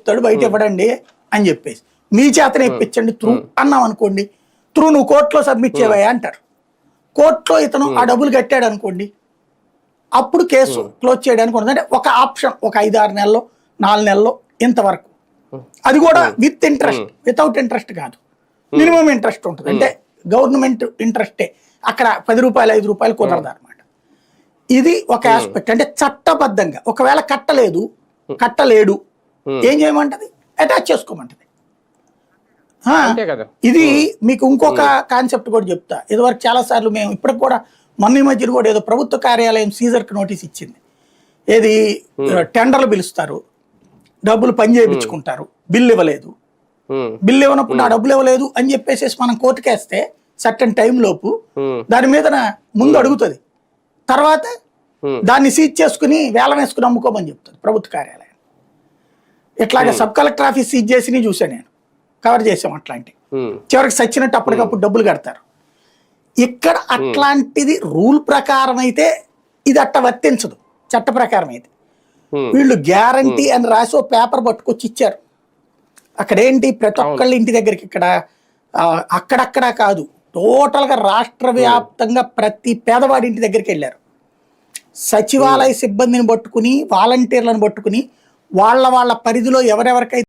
ఇప్పిస్తాడు, బయట ఇవ్వడండి అని చెప్పేసి మీ చేతనే ఇప్పించండి త్రూ అన్నాం అనుకోండి, త్రూ నువ్వు కోర్టులో సబ్మిట్ చేయవా అంటారు. కోర్టులో ఇతను ఆ డబ్బులు కట్టాడు అనుకోండి, అప్పుడు కేసు క్లోజ్ చేయడానికి ఉంటుంది. అంటే ఒక ఆప్షన్, ఒక 5-6 నెలల్లో 4 నెలల్లో ఇంతవరకు, అది కూడా విత్ ఇంట్రెస్ట్, వితౌట్ ఇంట్రెస్ట్ కాదు, మినిమం ఇంట్రెస్ట్ ఉంటుంది. అంటే గవర్నమెంట్ ఇంట్రెస్టే, అక్కడ 10 రూపాయలు 5 రూపాయలు కుదరదు అనమాట. ఇది ఒక ఆస్పెక్ట్. అంటే చట్టబద్ధంగా ఒకవేళ కట్టలేడు ఏం చేయమంటది, అటాచ్ చేసుకోమంటది. ఇది మీకు ఇంకొక కాన్సెప్ట్ కూడా చెప్తా. ఇదివరకు చాలా సార్లు మేము ఇప్పటికి కూడా మొన్న ఈ మధ్యలో కూడా ఏదో ప్రభుత్వ కార్యాలయం సీజర్కి నోటీస్ ఇచ్చింది. ఏది టెండర్లు పిలుస్తారు, డబ్బులు పని చేయించుకుంటారు, బిల్లు ఇవ్వలేదు, బిల్లు ఇవ్వనప్పుడు ఆ డబ్బులు ఇవ్వలేదు అని చెప్పేసి మనం కోర్టుకేస్తే సర్టన్ టైం లోపు దాని మీద ముందు అడుగుతుంది, తర్వాత దాన్ని సీజ్ చేసుకుని వేలం వేసుకుని అమ్ముకోమని చెప్తుంది ప్రభుత్వ కార్యాలయం. ఇట్లాగే సబ్ కలెక్టర్ ఆఫీస్ సీజ్ చేసి చూసాను, నేను కవర్ చేసాం అట్లాంటి. చివరికి సచ్చినట్టు అప్పటికప్పుడు డబ్బులు కడతారు. ఇక్కడ అట్లాంటిది రూల్ ప్రకారం అయితే ఇది అట్ట వర్తించదు, చట్ట ప్రకారం అయితే. వీళ్ళు గ్యారంటీ అని రాసి ఓ పేపర్ పట్టుకొచ్చి ఇచ్చారు. అక్కడేంటి ప్రతి ఒక్కళ్ళ ఇంటి దగ్గరికి, ఇక్కడ అక్కడక్కడ కాదు, టోటల్గా రాష్ట్ర వ్యాప్తంగా ప్రతి పేదవాడి ఇంటి దగ్గరికి వెళ్ళారు. సచివాలయ సిబ్బందిని పట్టుకుని, వాలంటీర్లను పట్టుకుని, వాళ్ళ పరిధిలో ఎవరెవరికైతే